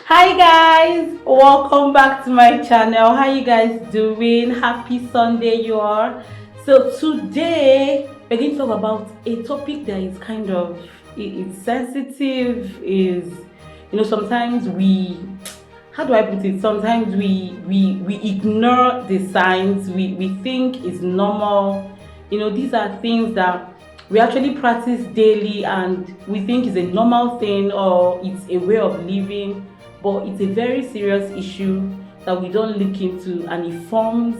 Hi guys, welcome back to my channel. How you guys doing? Happy Sunday you are. So today we're going to talk about a topic that is kind of it's sensitive. Is sometimes we, how do I put it? Sometimes we ignore the signs. We think it's normal. These are things that we actually practice daily and we think is a normal thing or it's a way of living, but it's a very serious issue that we don't look into, and it forms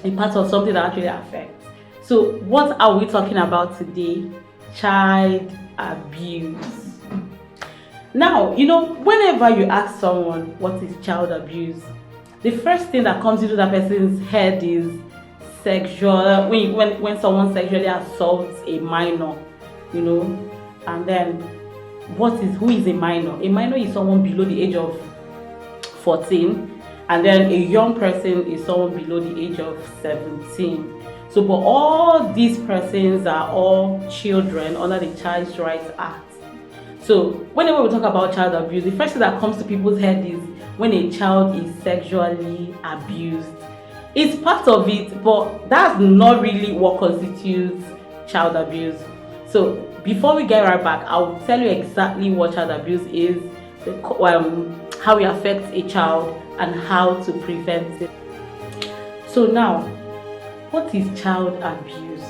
a part of something that actually affects. So what are we talking about today? Child abuse. Now, whenever you ask someone what is child abuse, the first thing that comes into that person's head is sexual. When someone sexually assaults a minor, and then who is a minor? A minor is someone below the age of 14, and then a young person is someone below the age of 17. So, but all these persons are all children under the Child Rights Act. So, whenever we talk about child abuse, the first thing that comes to people's head is when a child is sexually abused. It's part of it, but that's not really what constitutes child abuse. So before we get right back, I'll tell you exactly what child abuse is, how it affects a child, and how to prevent it. So now, what is child abuse?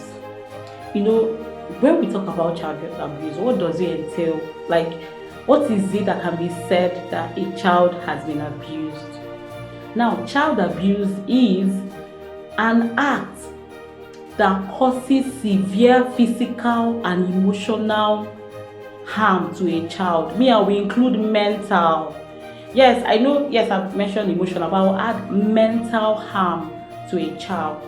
When we talk about child abuse, what does it entail? Like, what is it that can be said that a child has been abused? Now, child abuse is an act that causes severe physical and emotional harm to a child. I will include mental. Yes, I know, yes, I've mentioned emotional, but I will add mental harm to a child.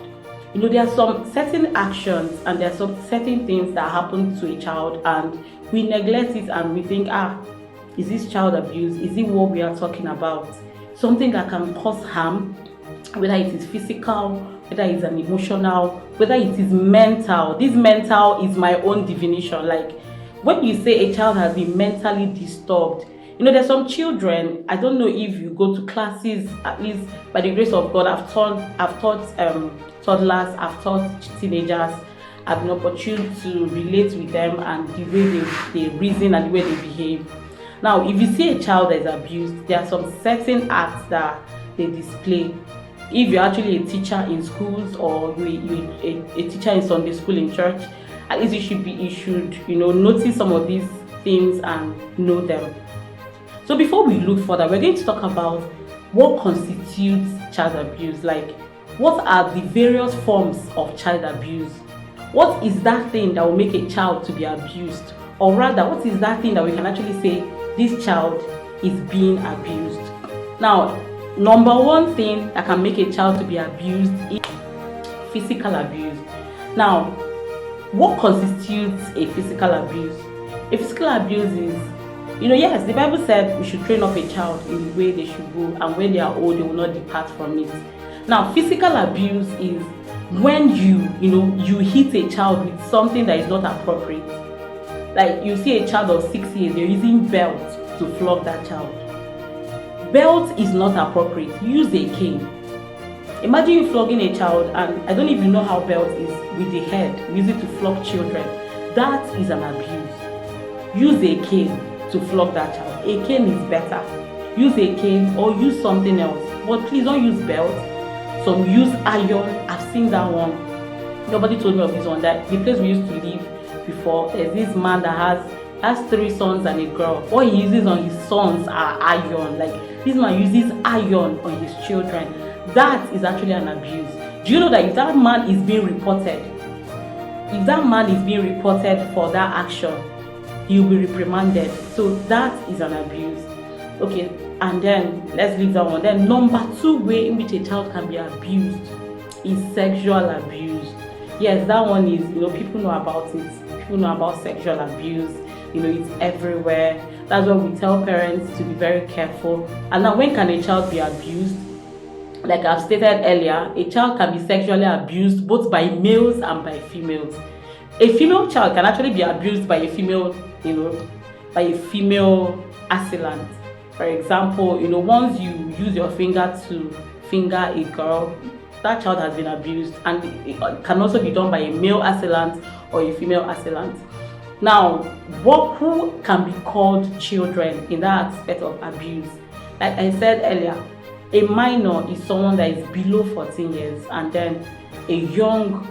There are some certain actions and there are some certain things that happen to a child and we neglect it and we think, is this child abuse? Is it what we are talking about? Something that can cause harm, whether it is physical, whether it's an emotional, whether it is mental. This mental is my own definition. Like, when you say a child has been mentally disturbed, there's some children, I don't know if you go to classes, at least by the grace of God, I've taught toddlers, I've taught teenagers, I've been opportune to relate with them and the way they reason and the way they behave. Now, if you see a child that is abused, there are some certain acts that they display. If you're actually a teacher in schools or you're a teacher in Sunday school in church, at least you should notice some of these things and know them. So before we look further, we're going to talk about what constitutes child abuse. Like, what are the various forms of child abuse? What is that thing that will make a child to be abused? Or rather, what is that thing that we can actually say this child is being abused? Now, number one thing that can make a child to be abused is physical abuse. Now, what constitutes a physical abuse? A physical abuse is, yes, the Bible said we should train up a child in the way they should go, and when they are old, they will not depart from it. Now, physical abuse is when you hit a child with something that is not appropriate. Like, you see a child of 6 years, they're using belt to flog that child. Belt is not appropriate. Use a cane. Imagine you flogging a child, and I don't even know how belt is with the head. We use it to flog children. That is an abuse. Use a cane to flog that child. A cane is better. Use a cane or use something else. But please don't use belt. Some use iron. I've seen that one. Nobody told me of this one. That the place we used to live before, there's this man that has 3 sons and a girl. What he uses on his sons are iron. Like, this man uses iron on his children. That is actually an abuse. Do you know that if that man is being reported for that action, he will be reprimanded? So that is an abuse. Okay, and then let's leave that one. Then number 2 way in which a child can be abused is sexual abuse. Yes, that one is, people know about it. People know about sexual abuse. It's everywhere. That's why we tell parents to be very careful. And now, when can a child be abused? Like I've stated earlier, a child can be sexually abused both by males and by females. A female child can actually be abused by a female, by a female assailant. For example, once you use your finger to finger a girl, that child has been abused, and it can also be done by a male assailant or a female assailant. Now, who can be called children in that aspect of abuse? Like I said earlier, a minor is someone that is below 14 years, and then a young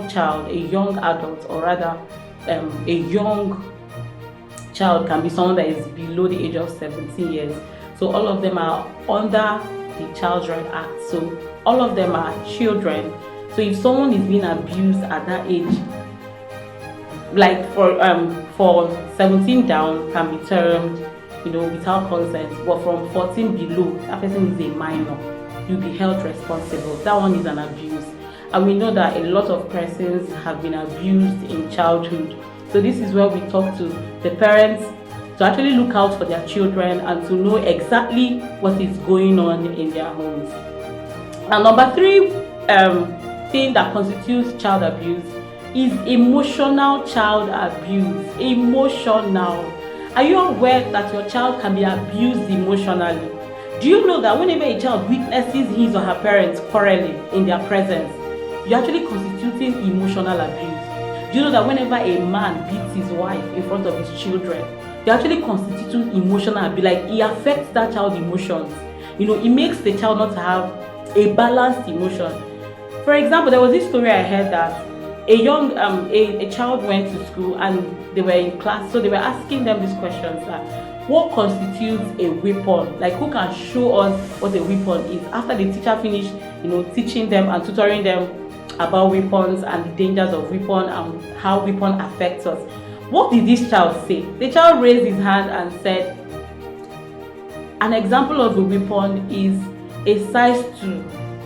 child, a young adult, or rather a young child can be someone that is below the age of 17 years. So all of them are under the Child's Right Act. So all of them are children. So if someone is being abused at that age, like for 17 down can be termed, without consent, but from 14 below, that person is a minor. You'll be held responsible. That one is an abuse. And we know that a lot of persons have been abused in childhood. So this is where we talk to the parents to actually look out for their children and to know exactly what is going on in their homes. And number 3 thing that constitutes child abuse is emotional child abuse. Emotional. Are you aware that your child can be abused emotionally? Do you know that whenever a child witnesses his or her parents quarreling in their presence, you're actually constituting emotional abuse? Do you know that whenever a man beats his wife in front of his children, you're actually constituting emotional abuse? Like, it affects that child's emotions. It makes the child not have a balanced emotion. For example, there was this story I heard that a child went to school and they were in class, so they were asking them these questions like, what constitutes a weapon? Like, who can show us what a weapon is? After the teacher finished, teaching them and tutoring them about weapons and the dangers of weapon and how weapon affects us, what did this child say? The child raised his hand and said, an example of a weapon is a size 2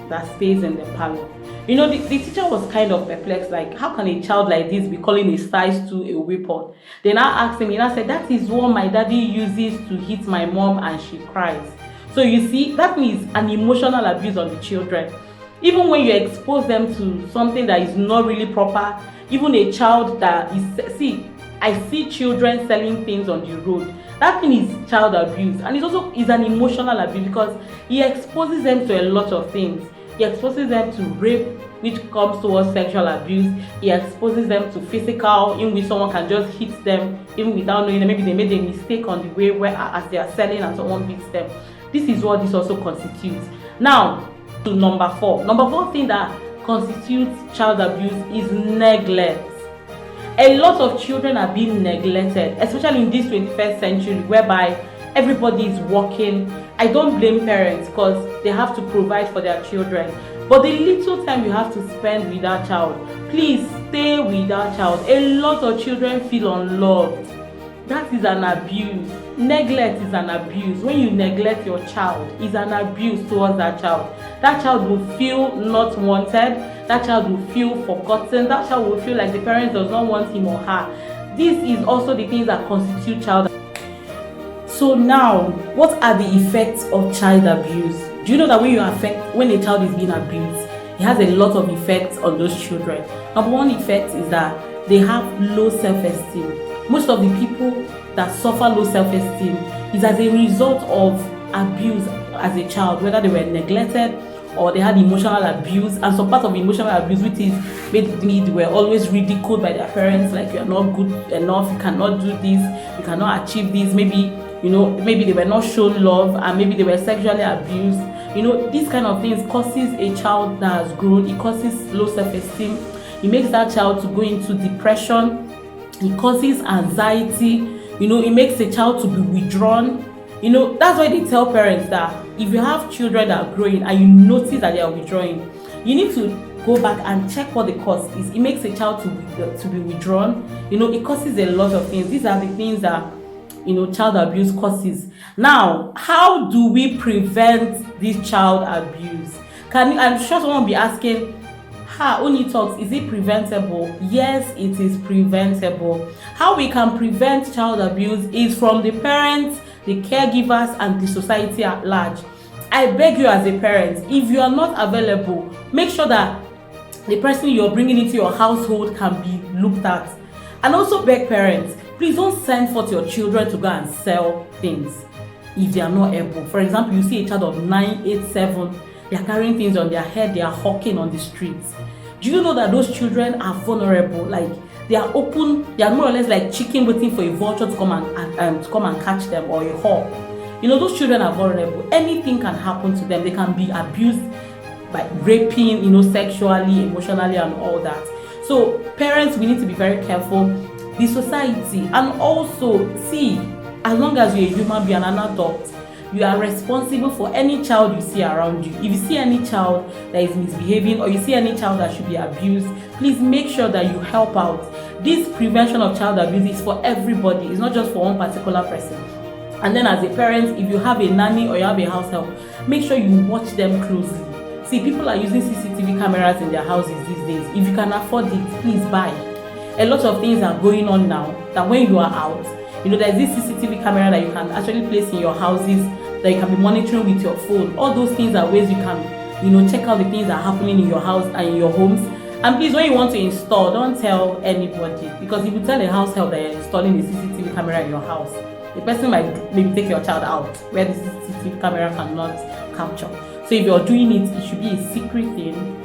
that stays in the parlor. The teacher was kind of perplexed, like, how can a child like this be calling a size 2 a weapon? They now asked him, he now said, that is what my daddy uses to hit my mom and she cries. So you see, that means an emotional abuse on the children. Even when you expose them to something that is not really proper, even a child that is, I see children selling things on the road. That thing is child abuse, and it also is an emotional abuse because he exposes them to a lot of things. He exposes them to rape, which comes towards sexual abuse. He exposes them to physical, in which someone can just hit them even without knowing that maybe they made a mistake on the way where as they are selling and someone beats them. This is what this also constitutes. Now, to number 4. Number 4 thing that constitutes child abuse is neglect. A lot of children are being neglected, especially in this 21st century whereby everybody is working. I don't blame parents because they have to provide for their children. But the little time you have to spend with that child, please stay with that child. A lot of children feel unloved. That is an abuse. Neglect is an abuse. When you neglect your child, it's an abuse towards that child. That child will feel not wanted. That child will feel forgotten. That child will feel like the parent does not want him or her. This is also the things that constitute child abuse. So now, what are the effects of child abuse? Do you know that when a child is being abused, it has a lot of effects on those children? Number 1 effect is that they have low self-esteem. Most of the people that suffer low self-esteem is as a result of abuse as a child, whether they were neglected or they had emotional abuse, and some part of emotional abuse, which is maybe they were always ridiculed by their parents, like, you are not good enough, you cannot do this, you cannot achieve this. Maybe they were not shown love, and maybe they were sexually abused. These kind of things causes a child that has grown. It causes low self-esteem. It makes that child to go into depression. It causes anxiety. It makes a child to be withdrawn. That's why they tell parents that if you have children that are growing and you notice that they are withdrawing, you need to go back and check what the cause is. It makes a child to be withdrawn. It causes a lot of things. These are the things that child abuse causes. Now, how do we prevent this child abuse? I'm sure someone will be asking, Oni talks, is it preventable? Yes, it is preventable. How we can prevent child abuse is from the parents, the caregivers, and the society at large. I beg you as a parent, if you are not available, make sure that the person you're bringing into your household can be looked at. And also beg parents, please don't send forth your children to go and sell things. if they are not able. For example, you see a child of 9, 8, 7, they are carrying things on their head, they are hawking on the streets. Do you know that those children are vulnerable? Like, they are open, they are more or less like chicken waiting for a vulture to come and catch them, or a hawk. You know, those children are vulnerable. Anything can happen to them. They can be abused by raping, sexually, emotionally, and all that. So parents, we need to be very careful. The society, and also see, as long as you're a human being, an adult, you are responsible for any child you see around you. If you see any child that is misbehaving, or you see any child that should be abused, please make sure that you help out. This prevention of child abuse is for everybody. It's not just for one particular person. And then as a parent, if you have a nanny or you have a house help, make sure you watch them closely. See, people are using CCTV cameras in their houses these days. If you can afford it, please buy. A lot of things are going on now that when you are out, there's this CCTV camera that you can actually place in your houses that you can be monitoring with your phone. All those things are ways you can, check out the things that are happening in your house and in your homes. And please, when you want to install, don't tell anybody, because if you tell a house help that you're installing a CCTV camera in your house, the person might maybe take your child out where the CCTV camera cannot capture. So if you're doing it should be a secret thing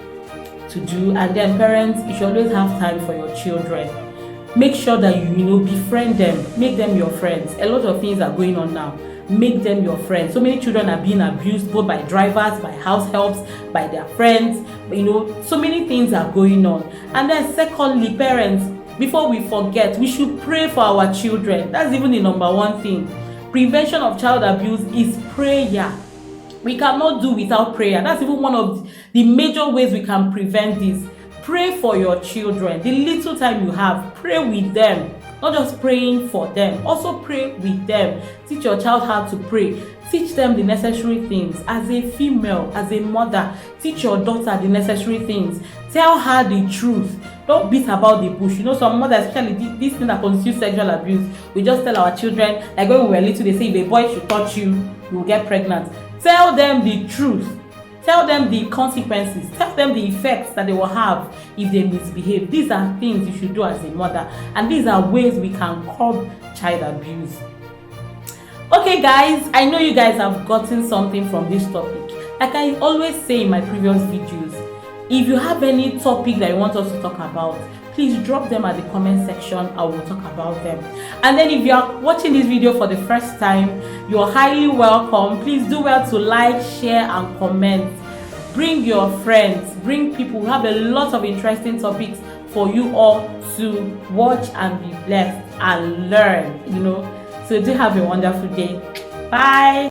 to do. And then parents, you should always have time for your children. Make sure that you befriend them, make them your friends. A lot of things are going on now. Make them your friends. So many children are being abused, both by drivers, by house helps, by their friends. So many things are going on. And then secondly, parents, before we forget, we should pray for our children. That's even the number one thing. Prevention of child abuse is prayer. We cannot do without prayer. That's even one of the major ways we can prevent this. Pray for your children. The little time you have, pray with them. Not just praying for them, also pray with them. Teach your child how to pray. Teach them the necessary things. As a female, as a mother, teach your daughter the necessary things. Tell her the truth. Don't beat about the bush. Some mothers, especially this thing that constitutes sexual abuse, we just tell our children, like when we were little, they say if a boy should touch you, you will get pregnant. Tell them the truth. Tell them the consequences. Tell them the effects that they will have if they misbehave. These are things you should do as a mother. And these are ways we can curb child abuse. Okay guys, I know you guys have gotten something from this topic. Like I always say in my previous videos, if you have any topic that you want us to talk about, please drop them at the comment section. I will talk about them. And then if you are watching this video for the first time, you're highly welcome. Please do well to like, share, and comment. Bring your friends, bring people. We have a lot of interesting topics for you all to watch and be blessed and learn, So do have a wonderful day. Bye.